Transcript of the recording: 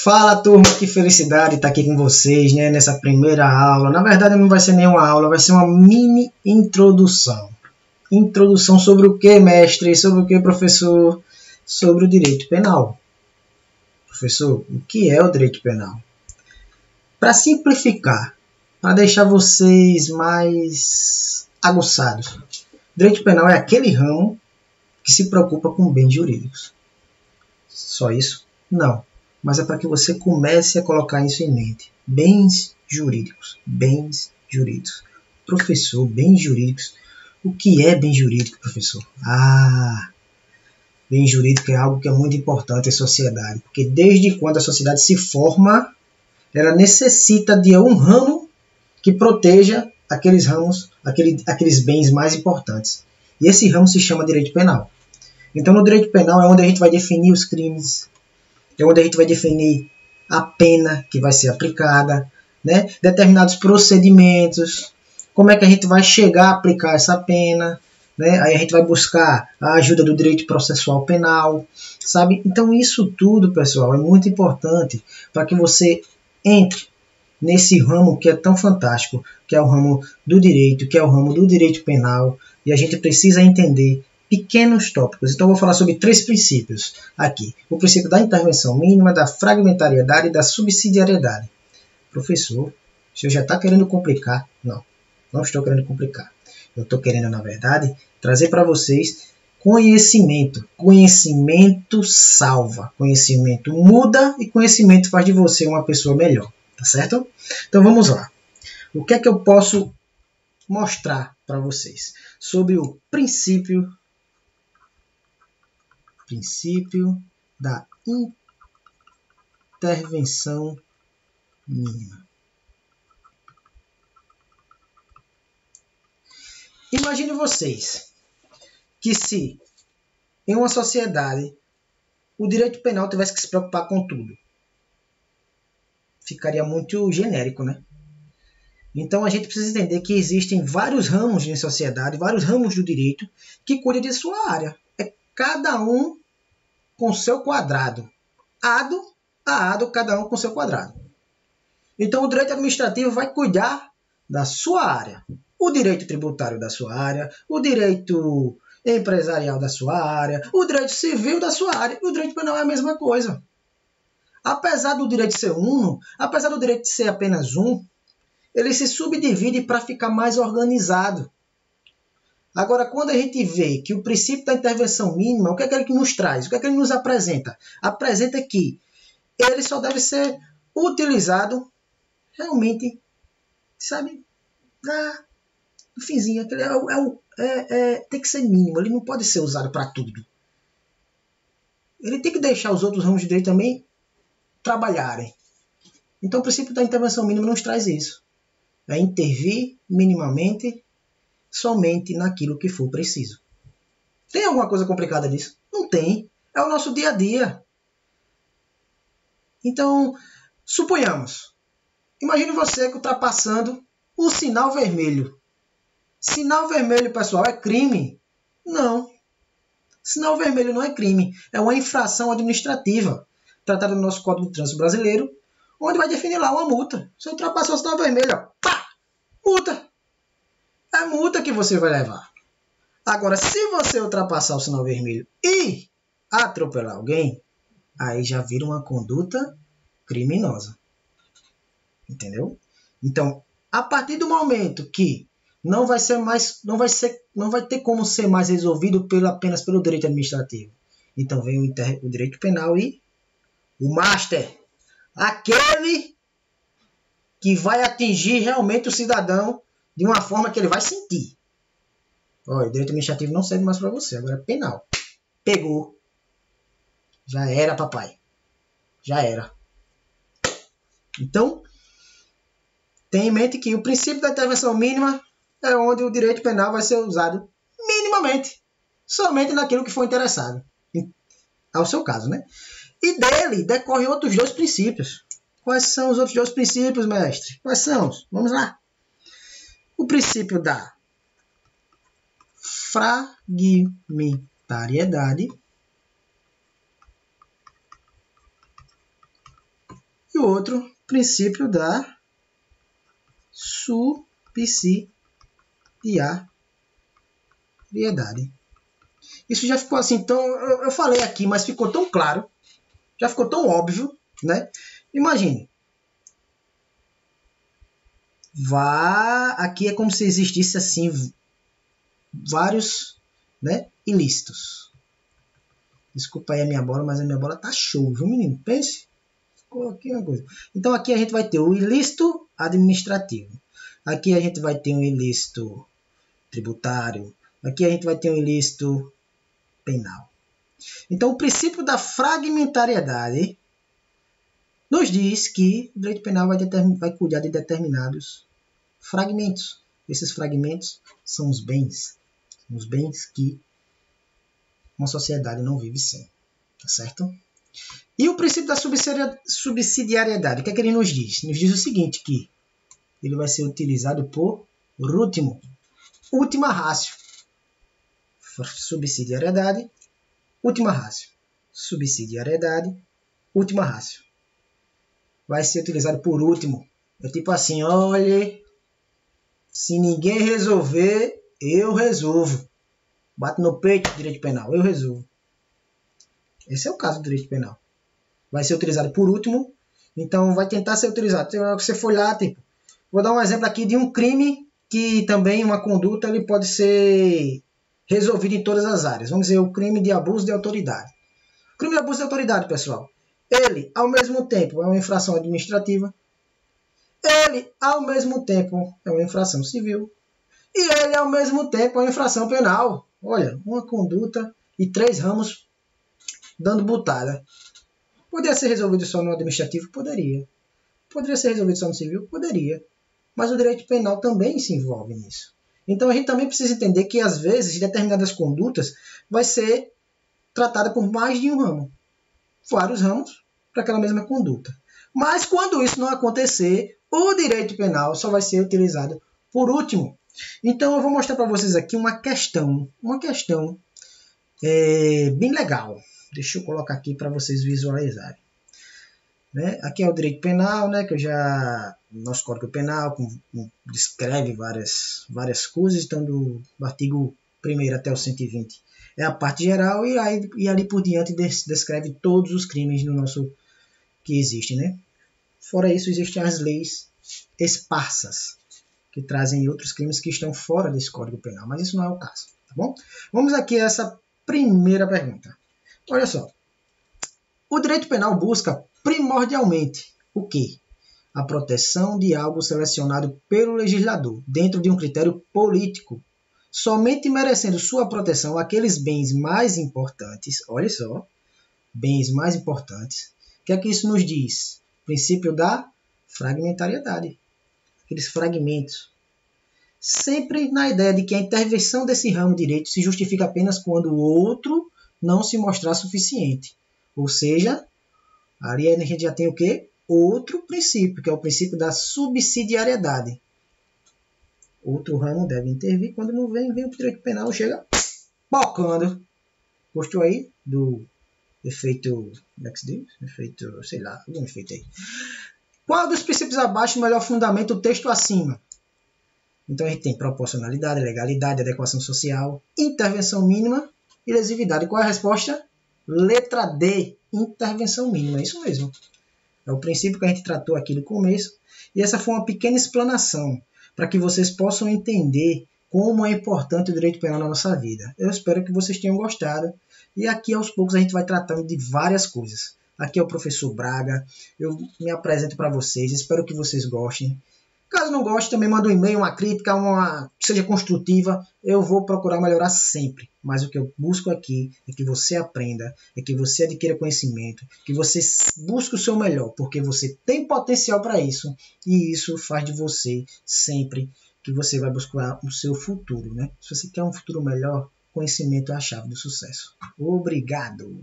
Fala, turma, que felicidade estar aqui com vocês, né, nessa primeira aula. Na verdade não vai ser nenhuma aula, vai ser uma mini introdução. Introdução sobre o que, mestre? Sobre o que, professor? Sobre o direito penal. Professor, o que é o direito penal? Para simplificar, para deixar vocês mais aguçados, direito penal é aquele ramo que se preocupa com bens jurídicos. Só isso? Não. Mas é para que você comece a colocar isso em mente. Bens jurídicos. Bens jurídicos. Professor, bens jurídicos. O que é bem jurídico, professor? Bem jurídico é algo que é muito importante em sociedade. Porque desde quando a sociedade se forma, ela necessita de um ramo que proteja aqueles ramos, aqueles bens mais importantes. E esse ramo se chama direito penal. Então, no direito penal é onde a gente vai definir os crimes, é onde a gente vai definir a pena que vai ser aplicada, né? Determinados procedimentos, como é que a gente vai chegar a aplicar essa pena, né? Aí a gente vai buscar a ajuda do direito processual penal, sabe? Então isso tudo, pessoal, é muito importante para que você entre nesse ramo que é tão fantástico, que é o ramo do direito, que é o ramo do direito penal, e a gente precisa entender pequenos tópicos. Então, eu vou falar sobre 3 princípios aqui. O princípio da intervenção mínima, da fragmentariedade e da subsidiariedade. Professor, o senhor já está querendo complicar? Não, não estou querendo complicar. Eu estou querendo, na verdade, trazer para vocês conhecimento. Conhecimento salva. Conhecimento muda e conhecimento faz de você uma pessoa melhor. Tá certo? Então, vamos lá. O que é que eu posso mostrar para vocês sobre o princípio da intervenção mínima? Imagine vocês que se em uma sociedade o direito penal tivesse que se preocupar com tudo, ficaria muito genérico, né? Então a gente precisa entender que existem vários ramos de sociedade, vários ramos do direito que cuidam de sua área. É cada um com seu quadrado. Ado a ado, cada um com seu quadrado. Então o direito administrativo vai cuidar da sua área. O direito tributário da sua área, o direito empresarial da sua área, o direito civil da sua área. E o direito penal é a mesma coisa. Apesar do direito ser uno, apesar do direito ser apenas um, ele se subdivide para ficar mais organizado. Agora, quando a gente vê que o princípio da intervenção mínima, o que é que ele nos traz? O que é que ele nos apresenta? Apresenta que ele só deve ser utilizado realmente, sabe, no finzinho. Tem que ser mínimo, ele não pode ser usado para tudo. Ele tem que deixar os outros ramos de direito também trabalharem. Então, o princípio da intervenção mínima nos traz isso. É intervir minimamente somente naquilo que for preciso. Tem alguma coisa complicada disso? Não tem. É o nosso dia a dia. Então, suponhamos. Imagine você que está passando um sinal vermelho. Sinal vermelho, pessoal, é crime? Não. Sinal vermelho não é crime. É uma infração administrativa tratada no nosso Código de Trânsito Brasileiro, onde vai definir lá uma multa. Se ultrapassou o sinal vermelho, pá, multa. É multa que você vai levar. Agora, se você ultrapassar o sinal vermelho e atropelar alguém, aí já vira uma conduta criminosa. Entendeu? Então, a partir do momento que não vai ter como ser mais resolvido apenas pelo direito administrativo. Então vem o direito penal e o master, aquele que vai atingir realmente o cidadão de uma forma que ele vai sentir. Olha, o direito administrativo não serve mais para você, agora é penal. Pegou. Já era, papai. Já era. Então, tenha em mente que o princípio da intervenção mínima é onde o direito penal vai ser usado minimamente, somente naquilo que for interessado. Ao seu caso, né? E dele decorrem outros 2 princípios. Quais são os outros 2 princípios, mestre? Quais são? Vamos lá. O princípio da fragmentariedade E o outro, princípio da subsidiariedade. Isso já ficou assim, então eu falei aqui, mas ficou tão claro, já ficou tão óbvio, né? Imagine, aqui é como se existisse assim vários, né, ilícitos. Desculpa aí a minha bola, mas a minha bola tá show, viu, menino? Pense. Ficou aqui uma coisa. Então aqui a gente vai ter o ilícito administrativo. Aqui a gente vai ter um ilícito tributário. Aqui a gente vai ter um ilícito penal. Então o princípio da fragmentariedade nos diz que o direito penal vai cuidar de determinados fragmentos. Esses fragmentos são os bens que uma sociedade não vive sem. Tá certo? E o princípio da subsidiariedade, o que é que ele nos diz? Nos diz o seguinte, que ele vai ser utilizado por última ratio. Subsidiariedade, última ratio. Subsidiariedade, última ratio. Vai ser utilizado por último. É tipo assim, olha, se ninguém resolver, eu resolvo. Bate no peito, direito penal, eu resolvo. Esse é o caso do direito penal. Vai ser utilizado por último, então vai tentar ser utilizado. Você foi lá, tipo, vou dar um exemplo aqui de um crime que também uma conduta ele pode ser resolvido em todas as áreas. Vamos dizer, o crime de abuso de autoridade. O crime de abuso de autoridade, pessoal, ele, ao mesmo tempo, é uma infração administrativa, ele, ao mesmo tempo, é uma infração civil, e ele, ao mesmo tempo, é uma infração penal. Olha, uma conduta e 3 ramos dando butada. Poderia ser resolvido só no administrativo? Poderia. Poderia ser resolvido só no civil? Poderia. Mas o direito penal também se envolve nisso. Então a gente também precisa entender que, às vezes, determinadas condutas vai ser tratada por mais de um ramo. Vários ramos para aquela mesma conduta. Mas quando isso não acontecer, o direito penal só vai ser utilizado por último. Então eu vou mostrar para vocês aqui uma questão bem legal. Deixa eu colocar aqui para vocês visualizarem. Né? Aqui é o direito penal, né? Que nosso Código Penal descreve várias coisas, então do artigo 1º até o 120 é a parte geral e ali por diante descreve todos os crimes no nosso que existem, né? Fora isso, existem as leis esparsas que trazem outros crimes que estão fora desse Código Penal, mas isso não é o caso, tá bom? Vamos aqui a essa primeira pergunta. Olha só, o direito penal busca primordialmente o quê? A proteção de algo selecionado pelo legislador dentro de um critério político, somente merecendo sua proteção aqueles bens mais importantes, olha só, bens mais importantes. O que é que isso nos diz? Princípio da fragmentariedade, aqueles fragmentos. Sempre na ideia de que a intervenção desse ramo direito se justifica apenas quando o outro não se mostrar suficiente. Ou seja, ali a gente já tem o quê? Outro princípio, que é o princípio da subsidiariedade. Outro ramo deve intervir quando não vem o direito penal, chega bocando. Gostou aí do efeito, como é que se diz? Efeito, sei lá, algum efeito aí. Qual dos princípios abaixo melhor fundamenta o texto acima? Então a gente tem proporcionalidade, legalidade, adequação social, intervenção mínima e lesividade. Qual é a resposta? Letra D, intervenção mínima, é isso mesmo. É o princípio que a gente tratou aqui no começo. E essa foi uma pequena explanação para que vocês possam entender como é importante o direito penal na nossa vida. Eu espero que vocês tenham gostado. E aqui aos poucos a gente vai tratando de várias coisas. Aqui é o professor Braga. Eu me apresento para vocês. Espero que vocês gostem. Caso não goste, também manda um e-mail, uma crítica, seja construtiva. Eu vou procurar melhorar sempre. Mas o que eu busco aqui é que você aprenda, é que você adquira conhecimento, que você busque o seu melhor, porque você tem potencial para isso. E isso faz de você sempre que você vai buscar o seu futuro, né? Se você quer um futuro melhor, conhecimento é a chave do sucesso. Obrigado!